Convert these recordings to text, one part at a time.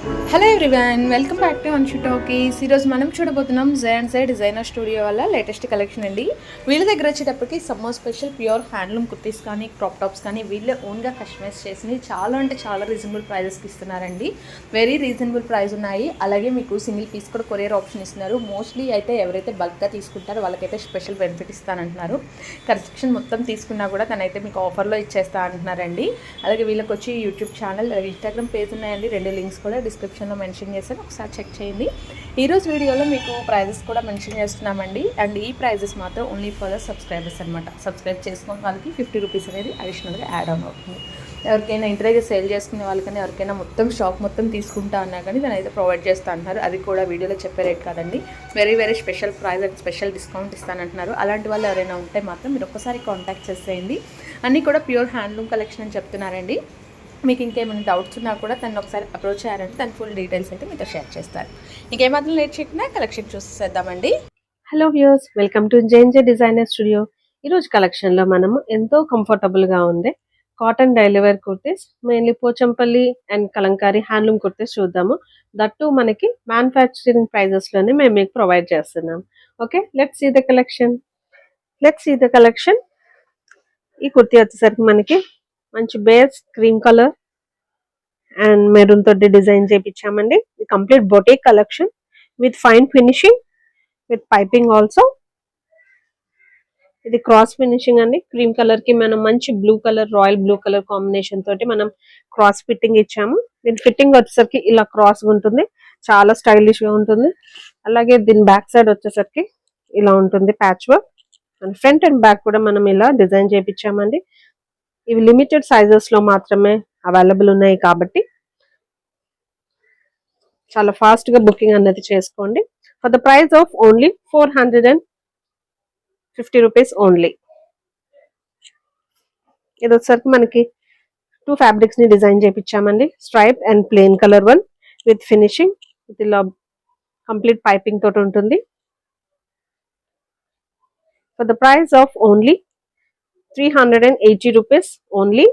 Hello everyone, welcome back to Anshu talkies. ఈరోజు మనం చూడబోతున్నాం జే డిజైనర్ స్టూడియో వల్ల లేటెస్ట్ కలెక్షన్ అండి. వీళ్ళ దగ్గర వచ్చేటప్పటికి summer special pure handloom kurtis కానీ క్రాప్ టాప్స్ కానీ వీళ్ళే ఓన్గా కస్టమైజ్ చేసి చాలా అంటే చాలా రీజనబుల్ ప్రైజెస్కి ఇస్తున్నారండి. వెరీ రీజనబుల్ ప్రైస్ ఉన్నాయి. అలాగే మీకు సింగిల్ పీస్ కూడా కొరియర్ ఆప్షన్ ఇస్తున్నారు. మోస్ట్లీ అయితే ఎవరైతే బల్క్గా తీసుకుంటారో వాళ్ళకైతే స్పెషల్ బెనిఫిట్ ఇస్తానంటున్నారు. కలెక్షన్ మొత్తం తీసుకున్నా కూడా తనైతే మీకు ఆఫర్లో ఇచ్చేస్తా అంటున్నారండి. అలాగే వీళ్ళకి వచ్చి యూట్యూబ్ ఛానల్, ఇన్స్టాగ్రామ్ పేజ్ ఉన్నాయండి. 2 లింక్స్ కూడా డిస్క్రిప్షన్లో మెన్షన్ చేశాను, ఒకసారి చెక్ చేయండి. ఈరోజు వీడియోలో మీకు ప్రైజెస్ కూడా మెన్షన్ చేస్తున్నామండి. అండ్ ఈ ప్రైజెస్ మాత్రం ఓన్లీ ఫర్ ద సబ్స్క్రైబర్స్ అనమాట. సబ్స్క్రైబ్ చేసుకున్న వాళ్ళకి 50 రూపీస్ అనేది అడిషనల్గా యాడ్ ఆన్ అవుతుంది. ఎవరికైనా ఇంటి సేల్ చేసుకునే వాళ్ళకైనా ఎవరికైనా మొత్తం స్టాక్ మొత్తం తీసుకుంటా అన్నా కానీ దాని అయితే ప్రొవైడ్ చేస్తా అంటున్నారు. అది కూడా వీడియోలో చెప్పే రేట్ కాదండి. Very special price and special discount ఇస్తానంటున్నారు. అలాంటి వాళ్ళు ఎవరైనా ఉంటే మాత్రం మీరు ఒక్కసారి కాంటాక్ట్ చేసేయండి. అన్నీ కూడా ప్యూర్ హ్యాండ్లూమ్ కలెక్షన్ అని చెప్తున్నారండి. మీకు ఇంకేమైనా డౌట్స్ ఉన్నా కూడా తను ఒకసారి అప్రోచ్ అయ్యారంటే తను ఫుల్ డీటెయిల్స్ అయితే మీతో షేర్ చేస్తారు. ఇంకేమాత్రం లేట్ చేయకుండా కలెక్షన్ చూసేద్దామండి. Hello views, welcome to J designer studio. ఈరోజు కలెక్షన్లో మనము ఎంతో కంఫర్టబుల్గా ఉండే cotton daily wear kurtis, mainly Pochampally and Kalamkari handloom kurtis చూద్దాము. దట్టు మనకి మ్యానుఫ్యాక్చరింగ్ ప్రైజెస్లోనే మేము మీకు ప్రొవైడ్ చేస్తున్నాం. Okay, let's see the collection. ఈ కుర్తీ వచ్చేసరికి మనకి మంచి base cream colour and maroon తోటి డిజైన్ చేయించామండి. ఇది complete boutique collection with fine finishing with piping also. ఇది క్రాస్ ఫినిషింగ్ అండి. క్రీమ్ కలర్ కి మనం మంచి blue colour, royal blue colour combination తోటి మనం క్రాస్ ఫిట్టింగ్ ఇచ్చాము. దీని ఫిట్టింగ్ వచ్చేసరికి ఇలా క్రాస్ ఉంటుంది, చాలా స్టైలిష్ గా ఉంటుంది. అలాగే దీని బ్యాక్ సైడ్ వచ్చేసరికి ఇలా ఉంటుంది patch work. And front and back కూడా మనం ఇలా డిజైన్ చేయించామండి. ఇవి లిమిటెడ్ సైజెస్ లో మాత్రమే అవైలబుల్ ఉన్నాయి కాబట్టి చాలా ఫాస్ట్ గా బుకింగ్ అనేది చేసుకోండి. For the price of only 450 rupees only. ఇది వచ్చేసరికి మనకి 2 ఫ్యాబ్రిక్స్ ని డిజైన్ చేయించామండి. Stripe and plain colour one with finishing. ఇలా కంప్లీట్ పైపింగ్ తోటి ఉంటుంది. For the price of only 380 rupees only.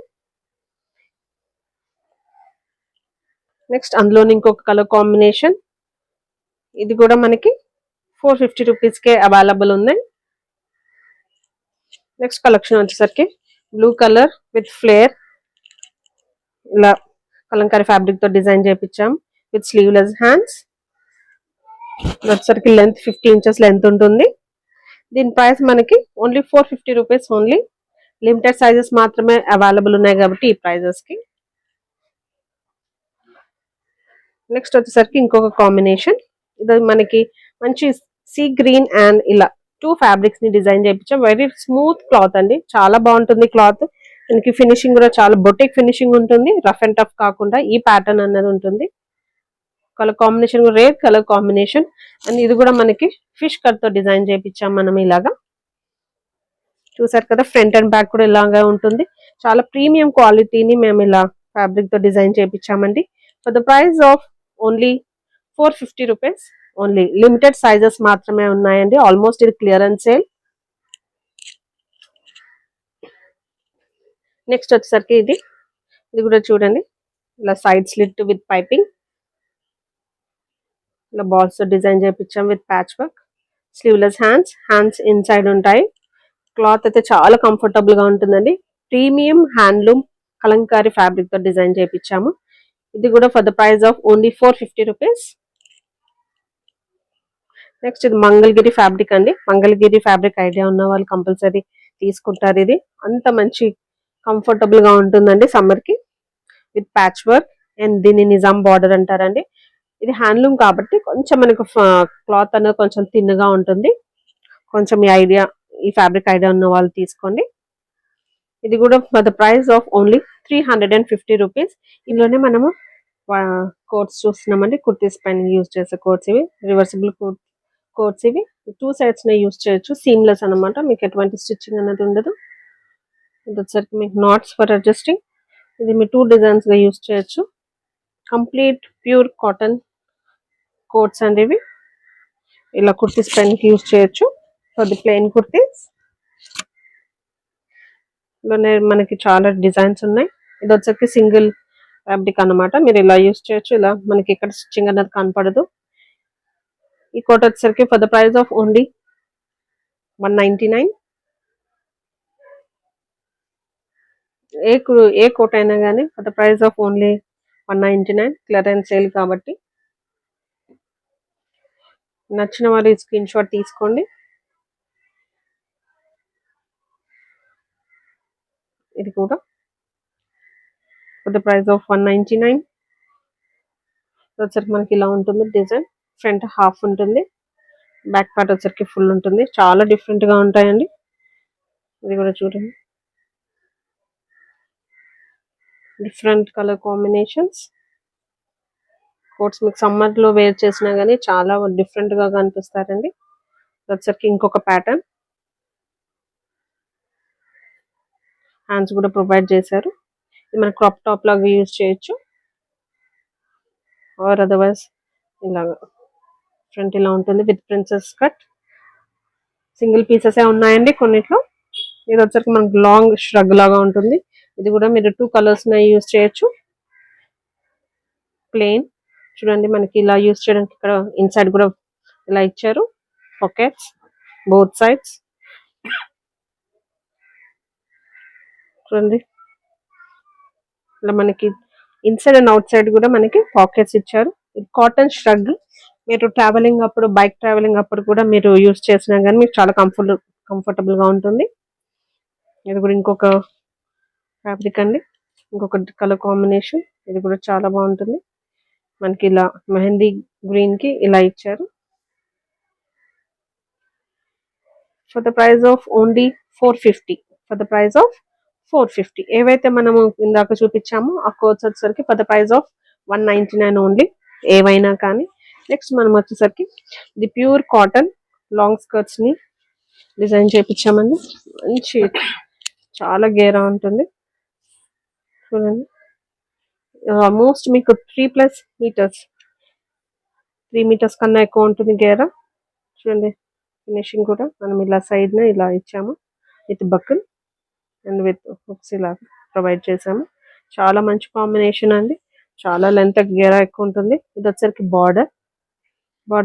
Next అందులో ఇంకొక కలర్ కాంబినేషన్, ఇది కూడా మనకి 450 రూపీస్ కే అవైలబుల్ ఉంది. నెక్స్ట్ కలెక్షన్ వచ్చేసరికి బ్లూ కలర్ విత్ ఫ్లేర్, ఇలా కలంకారీ ఫ్యాబ్రిక్ తో డిజైన్ చేయించాం విత్ స్లీవ్లెస్ హ్యాండ్స్. వచ్చేసరికి లెంత్ 50 ఇంచెస్ లెంత్ ఉంటుంది. దీని ప్రైస్ మనకి only 450 rupees only. Limited sizes మాత్రమే అవైలబుల్ ఉన్నాయి కాబట్టి ఈ ప్రైజెస్ కి. నెక్స్ట్ వచ్చేసరికి ఇంకొక కాంబినేషన్, ఇది మనకి మంచి సీ గ్రీన్ అండ్ ఇలా 2 ఫ్యాబ్రిక్స్ ని డిజైన్ చేయించాం. వెరీ స్మూత్ క్లాత్ అండి, చాలా బాగుంటుంది క్లాత్. దీనికి ఫినిషింగ్ కూడా చాలా బొటిక్ ఫినిషింగ్ ఉంటుంది, రఫ్ అండ్ టఫ్ కాకుండా ఈ ప్యాటర్న్ అనేది ఉంటుంది. Colour combination rare colour combination. And ఇది కూడా మనకి ఫిష్ కట్ తో డిజైన్ చేయించాం మనం. ఇలాగా చూసారు కదా, ఫ్రంట్ అండ్ బ్యాక్ కూడా ఇలాగా ఉంటుంది. చాలా ప్రీమియం క్వాలిటీని మేము ఇలా ఫ్యాబ్రిక్ తో డిజైన్ చేయించామండి. For the price of only 450 rupees only. Limited sizes మాత్రమే ఉన్నాయండి. ఆల్మోస్ట్ ఇది క్లియరెన్స్ సేల్. నెక్స్ట్ వచ్చేసరికి ఇది కూడా చూడండి, ఇలా సైడ్ స్లిట్ విత్ పైపింగ్, ఇలా బాల్స్ డిజైన్ చేయించాం with patch work. Sleeveless hands inside ఉంటాయి. క్లాత్ అయితే చాలా కంఫర్టబుల్ గా ఉంటుందండి. ప్రీమియం హ్యాండ్లూమ్ కలంకారీ ఫ్యాబ్రిక్ తో డిజైన్ చేయించాము. ఇది కూడా for the price of only 450 rupees. Next ఇది మంగళగిరి ఫ్యాబ్రిక్ అండి. మంగళగిరి ఫ్యాబ్రిక్ ఐడియా ఉన్న వాళ్ళు కంపల్సరీ తీసుకుంటారు. ఇది అంత మంచి కంఫర్టబుల్ గా ఉంటుందండి సమ్మర్ కి, విత్ ప్యాచ్ వర్క్. అండ్ దీన్ని నిజాం బార్డర్ అంటారండి. ఇది హ్యాండ్లూమ్ కాబట్టి కొంచెం మనకు క్లాత్ అనేది కొంచెం థిన్గా ఉంటుంది. కొంచెం ఈ ఫ్యాబ్రిక్ ఐడియా ఉన్న వాళ్ళు తీసుకోండి. ఇది కూడా for the price of only 350 rupees. ఇందులోనే మనము కోట్స్ చూస్తున్నామండి. కుర్తీస్ పైన యూజ్ చేసే కోట్స్ ఇవి, రివర్సిబుల్ కోట్స్ ఇవి. 2 సైడ్స్ నే యూజ్ చేయొచ్చు, సీమ్లెస్ అనమాట. మీకు ఎటువంటి స్టిచ్చింగ్ అనేది ఉండదు. ఇది వచ్చరికి మీకు నాట్స్ ఫర్ అడ్జస్టింగ్. ఇది మీ 2 డిజైన్స్ గా యూజ్ చేయొచ్చు. కంప్లీట్ ప్యూర్ కాటన్ కోట్స్ అండి ఇవి. ఇలా కుర్తీస్ పైన యూజ్ చేయొచ్చు. ఫర్ ది ప్లెయిన్ కుర్తీస్ లోనే మనకి చాలా డిజైన్స్ ఉన్నాయి. ఇది వచ్చరికి సింగిల్ ఫ్యాబ్రిక్ అన్నమాట. మీరు ఇలా యూస్ చేయొచ్చు. ఇలా మనకి ఇక్కడ స్టిచ్చింగ్ అనేది కనపడదు. ఈ కోట్ వచ్చేసరికి for the price of only 199. ఏ కోట్ అయినా కానీ for the price of only 199. Clearance sale కాబట్టి నచ్చిన వారి స్క్రీన్ షాట్ తీసుకోండి. ఇది కూడా ఫర్ ద ప్రైస్ ఆఫ్ 199. వచ్చరికి మనకి ఇలా ఉంటుంది డిజైన్. ఫ్రంట్ హాఫ్ ఉంటుంది, బ్యాక్ పార్ట్ వచ్చరికి ఫుల్ ఉంటుంది. చాలా డిఫరెంట్ గా ఉంటాయండి. ఇది కూడా చూడండి, డిఫరెంట్ కలర్ కాంబినేషన్స్. కోట్స్ మీకు సమ్మర్ లో వేర్ చేసినా గానీ చాలా డిఫరెంట్ గా కనిపిస్తారండి. వచ్చరికి ఇంకొక ప్యాటర్న్. హ్యాండ్స్ కూడా ప్రొవైడ్ చేశారు. ఇది మన క్రాప్ టాప్ లాగా యూజ్ చేయొచ్చు, ఆర్ అదర్వైజ్ ఇలాగా. ఫ్రంట్ ఇలా ఉంటుంది with princess cut. Single pieces ఉన్నాయండి కొన్నిట్లో. ఇది వచ్చరికి మనకు లాంగ్ ష్రగ్ లాగా ఉంటుంది. ఇది కూడా మీరు 2 కలర్స్ యూజ్ చేయొచ్చు. ప్లెయిన్ చూడండి, మనకి ఇలా యూజ్ చేయడానికి ఇక్కడ ఇన్సైడ్ కూడా ఇలా ఇచ్చారు. పాకెట్స్ బోత్ సైడ్స్ చూడండి. ఇలా మనకి ఇన్సైడ్ అండ్ అవుట్ సైడ్ కూడా మనకి పాకెట్స్ ఇచ్చారు. ఇది కాటన్ ష్రగ్. మీరు ట్రావెలింగ్ అప్పుడు, బైక్ ట్రావెలింగ్ అప్పుడు కూడా మీరు యూజ్ చేసినా కానీ మీకు చాలా కంఫర్టబుల్ గా ఉంటుంది. ఇది కూడా ఇంకొక ఫ్యాబ్రిక్ అండి, ఇంకొక కలర్ కాంబినేషన్. ఇది కూడా చాలా బాగుంటుంది. మనకి ఇలా మెహందీ గ్రీన్ కి ఇలా ఇచ్చారు. For the price of only 450. For the price of 450. ఏవైతే మనము ఇందాక చూపించామో ఆ కోట్స్ వచ్చేసరికి for the price of 199 only, ఏవైనా కానీ. నెక్స్ట్ మనం వచ్చేసరికి ఇది ప్యూర్ కాటన్ లాంగ్ స్కర్ట్స్ ని డిజైన్ చేయించామండి. మంచి చాలా గేరా ఉంటుంది చూడండి. ఆల్మోస్ట్ మీకు 3+ మీటర్స్, 3 మీటర్స్ కన్నా ఎక్కువ ఉంటుంది గేరా. చూడండి ఫినిషింగ్ కూడా మనం ఇలా సైడ్ న ఇలా ఇచ్చాము with buccal and with hooks ఇలా ప్రొవైడ్ చేసాము. చాలా మంచి కాంబినేషన్ అండి. చాలా లెంత్ గేరా ఎక్కువ ఉంటుంది. ఇది వచ్చరికి బార్డర్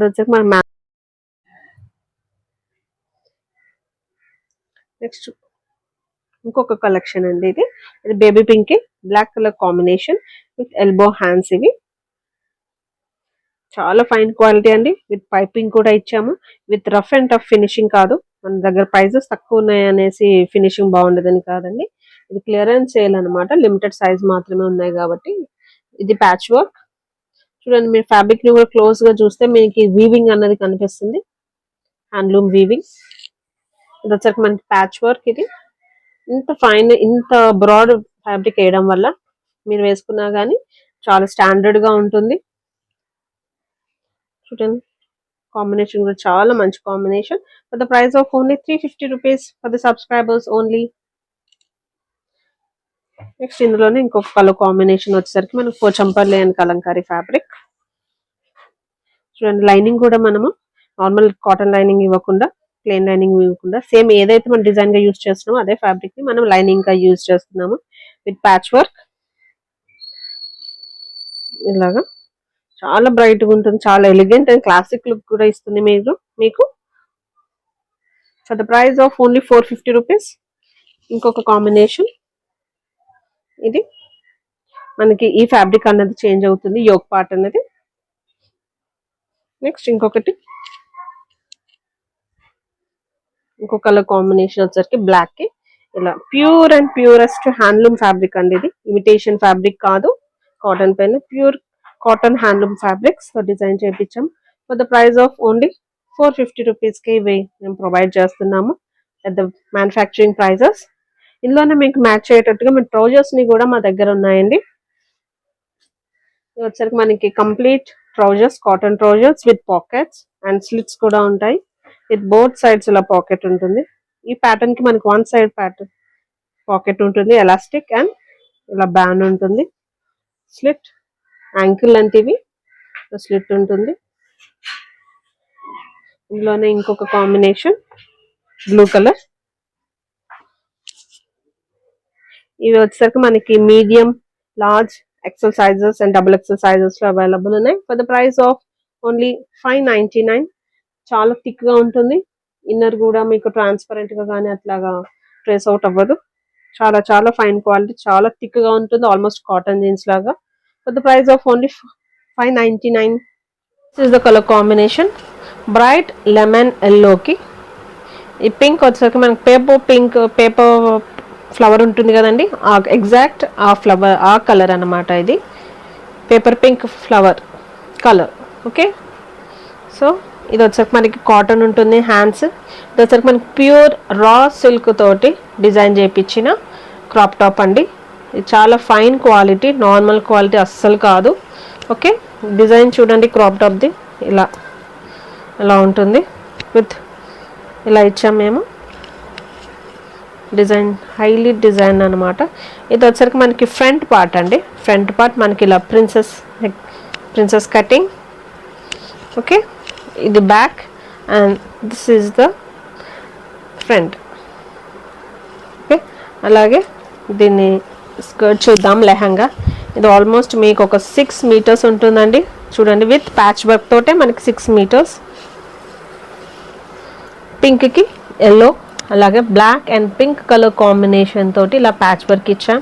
వచ్చరికి మన నెక్స్ట్ ఇంకొక కలెక్షన్ అండి. ఇది baby pink black colour combination with elbow hands. ఇవి చాలా ఫైన్ క్వాలిటీ అండి. విత్ పైపింగ్ కూడా ఇచ్చాము. With rough and tough finishing కాదు. మన దగ్గర ప్రైజెస్ తక్కువ ఉన్నాయి అనేసి ఫినిషింగ్ బాగుండదని కాదండి. ఇది క్లియరెన్స్ సేల్ అనమాట. లిమిటెడ్ సైజ్ మాత్రమే ఉన్నాయి కాబట్టి. ఇది ప్యాచ్ వర్క్ చూడండి. మీరు ఫ్యాబ్రిక్ ని కూడా క్లోజ్ గా చూస్తే మీకు వీవింగ్ అన్నది కనిపిస్తుంది. Handloom weaving. ఇది వచ్చరికి మనకి ప్యాచ్ వర్క్. ఇది ఇంత ఫైన్, ఇంత బ్రాడ్ ఫ్యాబ్రిక్ వేయడం వల్ల మీరు వేసుకున్నా గానీ చాలా స్టాండర్డ్ గా ఉంటుంది. చూడండి కాంబినేషన్ కూడా చాలా మంచి combination. For the price of only 350 rupees for the subscribers only. Next ఇందులోనే ఇంకొక కలర్ కాంబినేషన్ వచ్చేసరికి మనకు పోచంపల్లి అండ్ కలంకారీ ఫ్యాబ్రిక్. చూడండి లైనింగ్ కూడా మనము నార్మల్ కాటన్ లైనింగ్ ఇవ్వకుండా, ప్లెయిన్ లైనింగ్ ఇవ్వకుండా, సేమ్ ఏదైతే మనం డిజైన్ గా యూజ్ చేస్తున్నామో అదే ఫ్యాబ్రిక్ ని మనం లైనింగ్ గా యూజ్ చేస్తున్నాము విత్ ప్యాచ్ వర్క్. ఇలాగా చాలా బ్రైట్ గా ఉంటుంది. చాలా ఎలిగెంట్ అండ్ క్లాసిక్ లుక్ కూడా ఇస్తుంది మీకు. For the price of only 450 rupees. ఇంకొక కాంబినేషన్. ఇది మనకి ఈ ఫ్యాబ్రిక్ అన్నది చేంజ్ అవుతుంది, యోక్ పార్ట్ అనేది. నెక్స్ట్ ఇంకొక కలర్ కాంబినేషన్ వచ్చేసరికి బ్లాక్ కి ఇలా pure and purest handloom fabric అండి. ఇది ఇమిటేషన్ ఫ్యాబ్రిక్ కాదు. కాటన్ పైన pure cotton handloom fabrics design చేయించాం. For the price of only 450 rupees కి ఇవి మేము ప్రొవైడ్ చేస్తున్నాము అట్ ద మ్యానుఫ్యాక్చరింగ్ ప్రైజెస్. ఇందులోనే మీకు మ్యాచ్ అయ్యేటట్టుగా మీ ట్రౌజర్స్ ని కూడా మా దగ్గర ఉన్నాయండి. వచ్చరికి మనకి complete trousers, cotton trousers with pockets and slits కూడా ఉంటాయి. విత్ బోత్ సైడ్స్ ఇలా పాకెట్ ఉంటుంది. ఈ ప్యాటర్న్ కి మనకి వన్ సైడ్ ప్యాటర్న్ పాకెట్ ఉంటుంది, ఎలాస్టిక్ అండ్ ఇలా బ్యాన్ ఉంటుంది. స్లిట్ యాంకిల్ లెంత్ ఇవి స్లిట్ ఉంటుంది. ఇందులోనే ఇంకొక కాంబినేషన్ బ్లూ కలర్. ఇవి వచ్చేసరికి మనకి medium, large, XL sizes and double XL sizes లో అవైలబుల్ ఉన్నాయి for the price of only 599. చాలా థిక్ గా ఉంటుంది. ఇన్నర్ కూడా మీకు ట్రాన్స్పరెంట్ గా కానీ అట్లాగా ట్రేస్ అవుట్ అవ్వదు. చాలా చాలా ఫైన్ క్వాలిటీ, చాలా థిక్ గా ఉంటుంది, ఆల్మోస్ట్ కాటన్ జీన్స్ లాగా. For the price of only 599. This is the colour combination bright lemon ఎల్లోకి. ఈ పింక్ వచ్చేసరికి మనకి పేపర్ ఫ్లవర్ ఉంటుంది కదండి, ఎగ్జాక్ట్ ఆ ఫ్లవర్ ఆ కలర్ అన్నమాట. ఇది paper pink flower colour. Okay, so ఇది వచ్చేసరికి మనకి కాటన్ ఉంటుంది. హ్యాండ్స్ ఇది వచ్చేసరికి మనకి ప్యూర్ రా సిల్క్ తోటి డిజైన్ చేయించిన క్రాప్ టాప్ అండి. ఇది చాలా ఫైన్ క్వాలిటీ, నార్మల్ క్వాలిటీ అస్సలు కాదు. ఓకే, డిజైన్ చూడండి క్రాప్ టాప్ది ఇలా ఉంటుంది. విత్ ఇలా ఇచ్చాం మేము డిజైన్, హైలీ డిజైన్ అనమాట. ఇది వచ్చరికి మనకి ఫ్రంట్ పార్ట్ అండి. ఫ్రంట్ పార్ట్ మనకి ఇలా ప్రిన్సెస్ కటింగ్. ఓకే, ఇది back and this is the front. Okay, అలాగే దీన్ని స్కర్ట్ చూద్దాం. లెహంగా ఇది ఆల్మోస్ట్ మీకు ఒక 6 మీటర్స్ ఉంటుందండి. చూడండి విత్ ప్యాచ్ వర్క్ తోటే మనకి 6 మీటర్స్. పింక్కి ఎల్లో అలాగే black and pink colour combination తోటి ఇలా ప్యాచ్ వర్క్ ఇచ్చాం.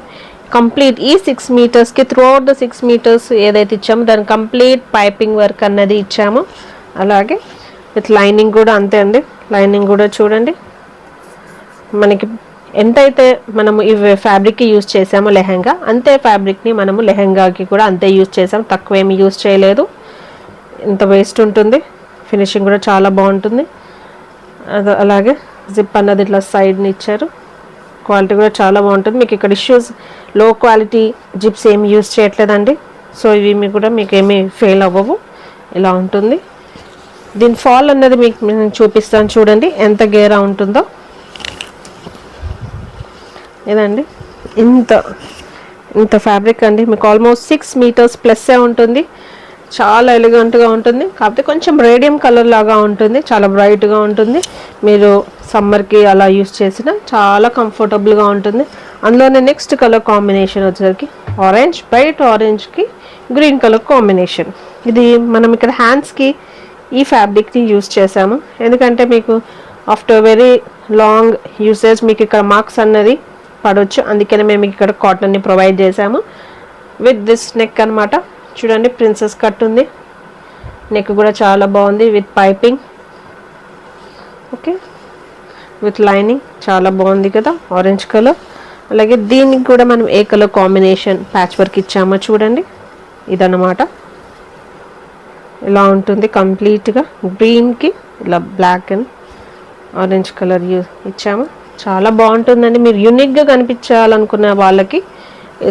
కంప్లీట్ ఈ 6 మీటర్స్కి త్రూ అవుట్ ద 6 మీటర్స్ ఏదైతే ఇచ్చామో దాని కంప్లీట్ పైపింగ్ వర్క్ అన్నది ఇచ్చాము. అలాగే విత్ లైనింగ్ కూడా అంతే అండి. లైనింగ్ కూడా చూడండి మనకి ఎంతైతే మనము ఈ ఫ్యాబ్రిక్కి యూజ్ చేసామో లెహంగా, అంతే ఫ్యాబ్రిక్ని మనము లెహంగాకి కూడా అంతే యూజ్ చేసాం, తక్కువ ఏమి యూజ్ చేయలేదు. ఇంత వేస్ట్ ఉంటుంది, ఫినిషింగ్ కూడా చాలా బాగుంటుంది. అలాగే జిప్ అన్నది ఇట్లా సైడ్ని ఇచ్చారు, క్వాలిటీ కూడా చాలా బాగుంటుంది. మీకు ఇక్కడ ఇష్యూస్ లో క్వాలిటీ జిప్స్ ఏమి యూజ్ చేయట్లేదండి. సో ఇవి కూడా మీకు ఏమీ ఫెయిల్ అవ్వవు. ఇలా ఉంటుంది. దీని ఫాల్ అన్నది మీకు నేను చూపిస్తాను చూడండి ఎంత గేరా ఉంటుందో. ఇదండి ఇంత ఫ్యాబ్రిక్ అండి. మీకు ఆల్మోస్ట్ 6 మీటర్స్ ప్లస్సే ఉంటుంది. చాలా ఎలిగెంట్గా ఉంటుంది. కాకపోతే కొంచెం రేడియం కలర్ లాగా ఉంటుంది, చాలా బ్రైట్గా ఉంటుంది. మీరు సమ్మర్కి అలా యూస్ చేసిన చాలా కంఫర్టబుల్గా ఉంటుంది. అందులోనే నెక్స్ట్ కలర్ కాంబినేషన్ వచ్చేసరికి ఆరెంజ్, బ్రైట్ ఆరెంజ్కి గ్రీన్ కలర్ కాంబినేషన్. ఇది మనం ఇక్కడ హ్యాండ్స్కి ఈ ఫ్యాబ్రిక్ని యూస్ చేసాము. ఎందుకంటే మీకు ఆఫ్టర్ వెరీ లాంగ్ యూసేజ్ మీకు ఇక్కడ మార్క్స్ అన్నది పడవచ్చు, అందుకనే మేము ఇక్కడ కాటన్ని ప్రొవైడ్ చేసాము. విత్ దిస్ నెక్ అనమాట. చూడండి ప్రిన్సెస్ కట్ ఉంది, నెక్ కూడా చాలా బాగుంది with piping. Okay, with lining చాలా బాగుంది కదా, ఆరెంజ్ కలర్. అలాగే దీనికి కూడా మనం ఏ కలర్ కాంబినేషన్ ప్యాచ్ వర్క్ ఇచ్చామో చూడండి. ఇదన్నమాట ఇలా ఉంటుంది కంప్లీట్గా. గ్రీన్కి ఇలా బ్లాక్ అండ్ ఆరెంజ్ కలర్ ఇచ్చాము. చాలా బాగుంటుందండి. మీరు యూనిక్గా కనిపించాలనుకున్న వాళ్ళకి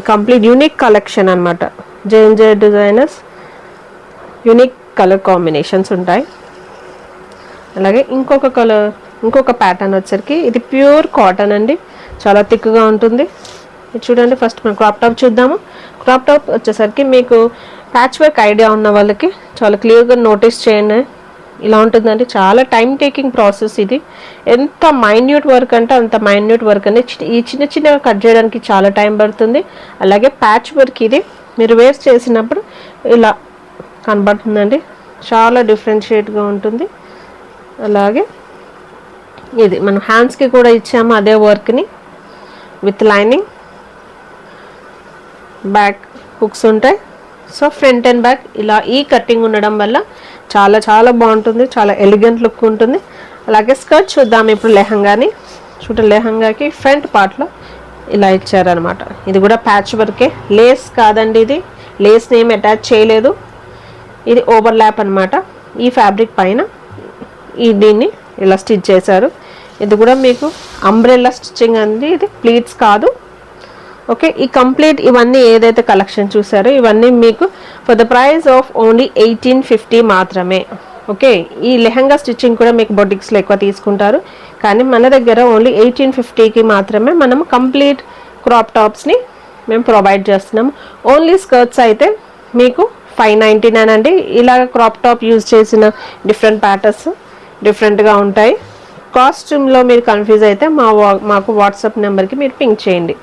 కంప్లీట్ యూనిక్ కలెక్షన్ అనమాట. జే డిజైనర్స్ యూనిక్ కలర్ కాంబినేషన్స్ ఉంటాయి. అలాగే ఇంకొక ప్యాటర్న్ వచ్చరికి ఇది ప్యూర్ కాటన్ అండి, చాలా థిక్గా ఉంటుంది. ఇది చూడండి. ఫస్ట్ మనం క్రాప్ టాప్ చూద్దాము. క్రాప్ టాప్ వచ్చేసరికి మీకు ప్యాచ్ వర్క్ ఐడియా ఉన్న వాళ్ళకి చాలా క్లియర్గా నోటీస్ చేయండి. ఇలా ఉంటుందండి. చాలా టైం టేకింగ్ ప్రాసెస్ ఇది. ఎంత మైన్యూట్ వర్క్ అంటే అంత మైన్యూట్ వర్క్ అండి. ఈ చిన్నగా కట్ చేయడానికి చాలా టైం పడుతుంది. అలాగే ప్యాచ్ వర్క్ ఇది మీరు వేస్ట్ చేసినప్పుడు ఇలా కనబడుతుందండి, చాలా డిఫరెన్షియేట్గా ఉంటుంది. అలాగే ఇది మనం హ్యాండ్స్కి కూడా ఇచ్చాము అదే వర్క్ని విత్ లైనింగ్. బ్యాక్ హుక్స్ ఉంటాయి. సో ఫ్రంట్ అండ్ బ్యాక్ ఇలా ఈ కటింగ్ ఉండడం వల్ల చాలా చాలా బాగుంటుంది, చాలా ఎలిగెంట్ లుక్ ఉంటుంది. అలాగే స్కర్ట్ చూద్దాం ఇప్పుడు. లెహంగాని చూడండి, లెహంగాకి ఫ్రంట్ పార్ట్లో ఇలా ఇచ్చారనమాట. ఇది కూడా ప్యాచ్ వర్కే, లేస్ కాదండి. ఇది లేస్ని ఏమి అటాచ్ చేయలేదు, ఇది ఓవర్ ల్యాప్ అనమాట. ఈ ఫ్యాబ్రిక్ పైన దీన్ని ఇలా స్టిచ్ చేశారు. ఇది కూడా మీకు అంబ్రెల్లా స్టిచ్చింగ్ అండి, ఇది ప్లీట్స్ కాదు. ఓకే, ఈ కంప్లీట్ ఇవన్నీ ఏదైతే కలెక్షన్ చూసారో ఇవన్నీ మీకు for the price of only 1850 మాత్రమే. ఓకే, ఈ లెహంగా స్టిచ్చింగ్ కూడా మీకు బొటిక్స్లో ఎక్కువ తీసుకుంటారు, కానీ మన దగ్గర ఓన్లీ 1850కి మాత్రమే మనం కంప్లీట్ క్రాప్ టాప్స్ని మేము ప్రొవైడ్ చేస్తున్నాము. ఓన్లీ స్కర్ట్స్ అయితే మీకు 599 అండి. ఇలాగ క్రాప్ టాప్ యూజ్ చేసిన డిఫరెంట్ ప్యాటర్న్స్ డిఫరెంట్గా ఉంటాయి. కాస్ట్యూమ్లో మీరు కన్ఫ్యూజ్ అయితే మాకు వాట్సాప్ నెంబర్కి మీరు పింక్ చేయండి.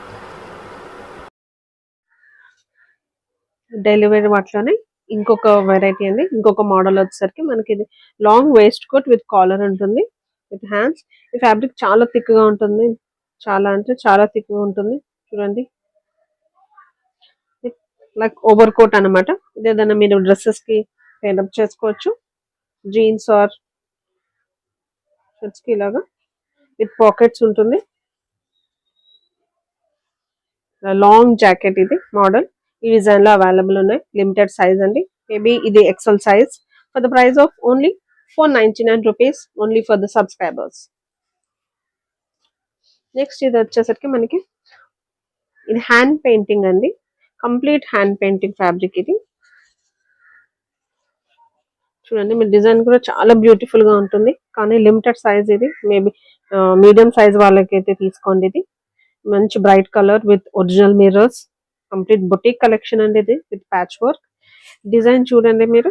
డైలీ వేర్ వాటిలోనే ఇంకొక వెరైటీ అండి. ఇంకొక మోడల్ వచ్చేసరికి మనకి ఇది long waistcoat with collar ఉంటుంది, విత్ హ్యాండ్స్. ఈ ఫ్యాబ్రిక్ చాలా థిక్ గా ఉంటుంది, చాలా అంటే చాలా థిక్ గా ఉంటుంది. చూడండి, లైక్ ఓవర్ కోట్ అనమాట. ఇది ఏదైనా మీరు డ్రెస్సెస్ కి పేరప్ చేసుకోవచ్చు, జీన్స్ ఆర్ షర్ట్స్ కి ఇలాగా. విత్ పాకెట్స్ ఉంటుంది. లాంగ్ జాకెట్ ఇది మోడల్. ఈ డిజైన్ లో అవైలబుల్ ఉన్నాయి. లిమిటెడ్ సైజ్ అండి. మేబీ ఇది XL size. For the price of only 499 rupees, only for the subscribers. Next ఇది వచ్చేసరికి మనకి ఇది హ్యాండ్ పెయింటింగ్ అండి. కంప్లీట్ హ్యాండ్ పెయింటింగ్ ఫ్యాబ్రిక్ ఇది. చూడండి, మీ డిజైన్ కూడా చాలా బ్యూటిఫుల్ గా ఉంటుంది. కానీ లిమిటెడ్ సైజ్ ఇది. మేబీ మీడియం సైజ్ వాళ్ళకైతే తీసుకోండి. ఇది మంచి bright colour with original mirrors. Complete boutique collection అండి ఇది, విత్ ప్యాచ్ వర్క్. డిజైన్ చూడండి మీరు,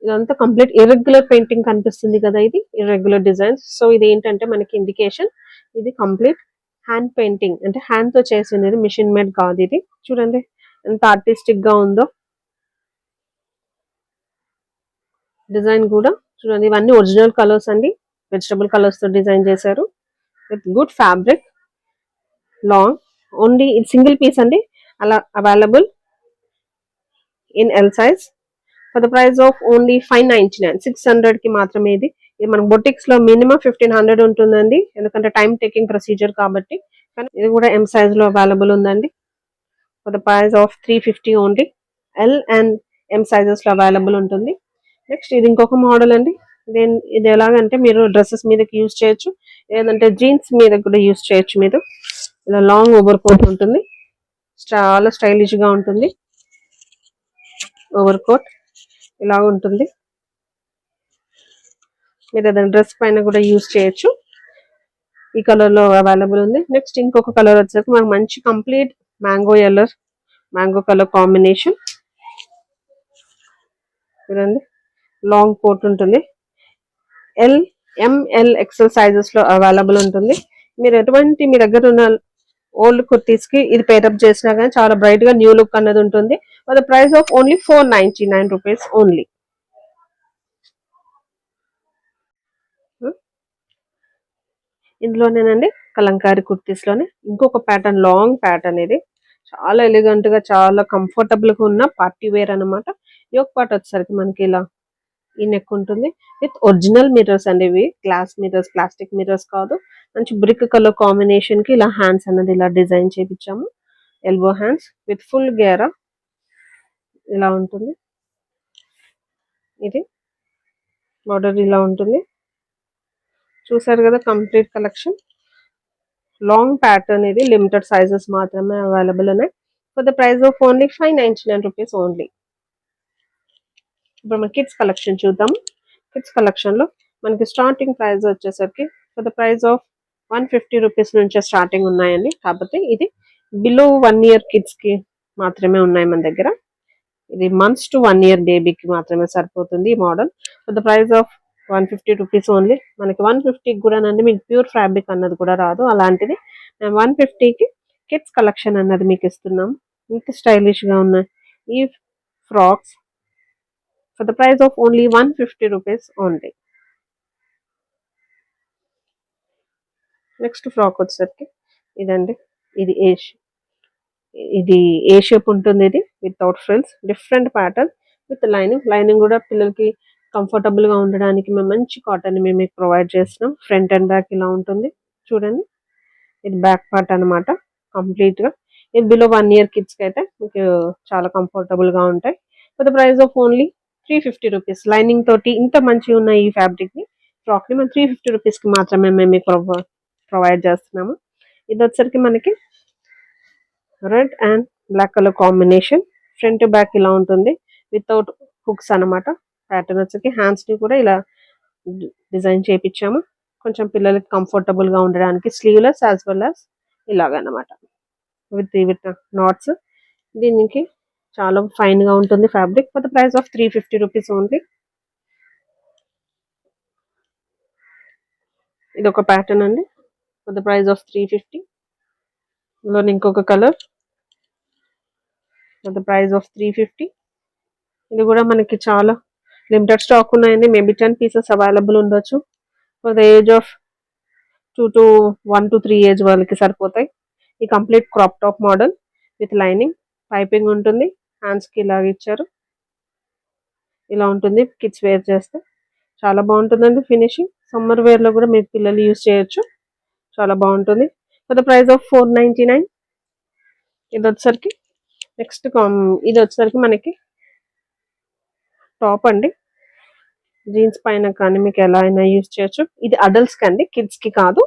ఇదంతా కంప్లీట్ ఇర్రెగ్యులర్ పెయింటింగ్ కనిపిస్తుంది కదా, ఇది ఇర్రెగ్యులర్ డిజైన్స్. సో ఇది ఏంటంటే మనకి ఇండికేషన్ ఇది కంప్లీట్ హ్యాండ్ పెయింటింగ్, అంటే హ్యాండ్ తో చేసినది, మిషన్ మేడ్ కాదు ఇది. చూడండి ఎంత ఆర్టిస్టిక్ గా ఉందో డిజైన్ కూడా. చూడండి, ఇవన్నీ ఒరిజినల్ కలర్స్ అండి, వెజిటబుల్ కలర్స్ తో డిజైన్ చేశారు, with good fabric. Long only ఇది సింగిల్ పీస్ అండి, అలా available in L size. For the price of only 599, 600 కి మాత్రమే ఇది. ఇది మనకు బొటిక్స్ లో మినిమం 1500 ఉంటుందండి, ఎందుకంటే టైం టేకింగ్ ప్రొసీజర్ కాబట్టి. కానీ ఇది కూడా ఎం సైజ్ లో అవైలబుల్ ఉందండి. For the price of 350 only. L and M sizes లో అవైలబుల్ ఉంటుంది. నెక్స్ట్ ఇది ఇంకొక మోడల్ అండి. ఇది ఎలాగంటే మీరు డ్రెస్సెస్ మీదకి యూజ్ చేయొచ్చు, లేదంటే జీన్స్ మీద కూడా యూజ్ చేయొచ్చు. మీరు ఇలా లాంగ్ ఓవర్ కోట్ ఉంటుంది, చాలా స్టైలిష్ గా ఉంటుంది. ఓవర్ కోట్ ఇలా ఉంటుంది, మీరు ఏదైనా డ్రెస్ పైన కూడా యూజ్ చేయొచ్చు. ఈ కలర్ లో అవైలబుల్ ఉంది. నెక్స్ట్ ఇంకొక కలర్ వచ్చేసరికి మనకు మంచి కంప్లీట్ మ్యాంగో కలర్ కాంబినేషన్. చూడండి, లాంగ్ కోట్ ఉంటుంది. ఎల్, ఎంఎల్, ఎక్సెల్ సైజెస్ లో అవైలబుల్ ఉంటుంది. మీరు ఎటువంటి మీ దగ్గర ఉన్న ఓల్డ్ కుర్తీస్ కి ఇది పేరప్ చేసినా కానీ చాలా బ్రైట్ గా న్యూ లుక్ అన్నది ఉంటుంది. For the price of only 499 rupees only. ఇందులోనేనండి కలంకారీ కుర్తీస్ లోనే ఇంకొక ప్యాటర్న్, లాంగ్ ప్యాటర్న్. ఇది చాలా ఎలిగెంట్ గా, చాలా కంఫర్టబుల్ గా ఉన్న పార్టీ వేర్ అనమాట. యోక్ పార్ట్ వచ్చేసరికి మనకి ఇలా ఈ నెక్ ఉంటుంది, విత్ ఒరిజినల్ మిర్రర్స్ అండి. ఇవి గ్లాస్ మిర్రర్స్, ప్లాస్టిక్ మిర్రర్స్ కాదు. మంచి బ్రిక్ కలర్ కాంబినేషన్ కి ఇలా హ్యాండ్స్ అన్నది ఇలా డిజైన్ చేపించాము. ఎల్బో హ్యాండ్స్ విత్ ఫుల్ గేరా ఇలా ఉంటుంది. ఇది బార్డర్ ఇలా ఉంటుంది. చూసారు కదా కంప్లీట్ కలెక్షన్. లాంగ్ ప్యాటర్న్ ఇది, లిమిటెడ్ సైజెస్ మాత్రమే అవైలబుల్ ఉన్నాయి. For the price of only 599 rupees only. ఇప్పుడు మన కిడ్స్ కలెక్షన్ చూద్దాం. కిడ్స్ కలెక్షన్ లో మనకి స్టార్టింగ్ ప్రైస్ వచ్చేసరికి for the price of 150 rupees నుంచే స్టార్టింగ్ ఉన్నాయండి. కాకపోతే ఇది బిలో 1 ఇయర్ కిడ్స్ కి మాత్రమే ఉన్నాయి మన దగ్గర. ఇది మంత్స్ టు 1 ఇయర్ బేబీకి మాత్రమే సరిపోతుంది ఈ model. For the price of 150 rupees only. మనకి 150 కూడా అండి మీకు ప్యూర్ ఫ్యాబ్రిక్ అన్నది కూడా రాదు. అలాంటిది మేము 150కి కిడ్స్ కలెక్షన్ అన్నది మీకు ఇస్తున్నాం. ఇంత స్టైలిష్ గా ఉన్నాయి ఈ frocks. For the price of only 150 rupees only. Next frock వచ్చేసరికి ఇదండి. ఇది ఇది ఏ షేప్ ఉంటుంది. ఇది without frills, different pattern with lining కూడా పిల్లలకి కంఫర్టబుల్ గా ఉండడానికి మేము మంచి కాటన్ మేము మీకు ప్రొవైడ్ చేస్తున్నాం. ఫ్రంట్ అండ్ బ్యాక్ ఇలా ఉంటుంది. చూడండి, ఇది బ్యాక్ పార్ట్ అనమాట కంప్లీట్ గా. ఇది బిలో 1 ఇయర్ కిడ్స్ కి అయితే మీకు చాలా కంఫర్టబుల్ గా ఉంటాయి. For the price of only 350 rupees. Lining తోటి ఇంత మంచిగా ఉన్న ఈ ఫ్యాబ్రిక్ ని, ఫ్రాక్ ని మేము 350 రూపీస్ కి మాత్రమే మేము మీకు ప్రొవైడ్ చేస్తున్నాము. ఇది వచ్చరికి మనకి red and black colour combination. Front back ఇలా ఉంటుంది, వితౌట్ హుక్స్ అనమాట. ప్యాటర్న్ వచ్చరికి హ్యాండ్స్ ని కూడా ఇలా డిజైన్ చేపించాము, కొంచెం పిల్లలకి కంఫర్టబుల్ గా ఉండడానికి. స్లీవ్లెస్ యాజ్ వెల్ యాజ్ ఇలాగనమాట, విత్ నాట్స్. దీనికి చాలా ఫైన్ గా ఉంటుంది fabric. For the price of 350 rupees only. ఇది ఒక ప్యాటర్న్ అండి. For the price of 350. ఇందులో ఇంకొక కలర్ ద ప్రైస్ ఆఫ్ 350. ఇది కూడా మనకి చాలా లిమిటెడ్ స్టాక్ ఉన్నాయండి. మేబీ 10 పీసెస్ అవైలబుల్ ఉండొచ్చు. For the age of 1 to 3 age వాళ్ళకి సరిపోతాయి. ఈ complete crop top model with lining, piping ఉంటుంది. హ్యాండ్స్కి ఇలాగ ఇచ్చారు. ఇలా ఉంటుంది కిడ్స్ వేర్ చేస్తే. చాలా బాగుంటుందండి ఫినిషింగ్. సమ్మర్ వేర్లో కూడా మీరు పిల్లలు యూజ్ చేయొచ్చు. చాలా బాగుంటుంది. For the price of 499. ఇది వచ్చేసరికి నెక్స్ట్ ఇది వచ్చేసరికి మనకి టాప్ అండి. జీన్స్ పైన కానీ మీకు ఎలా అయినా యూజ్ చేయొచ్చు. ఇది అడల్ట్స్కి అండి, కిడ్స్కి కాదు.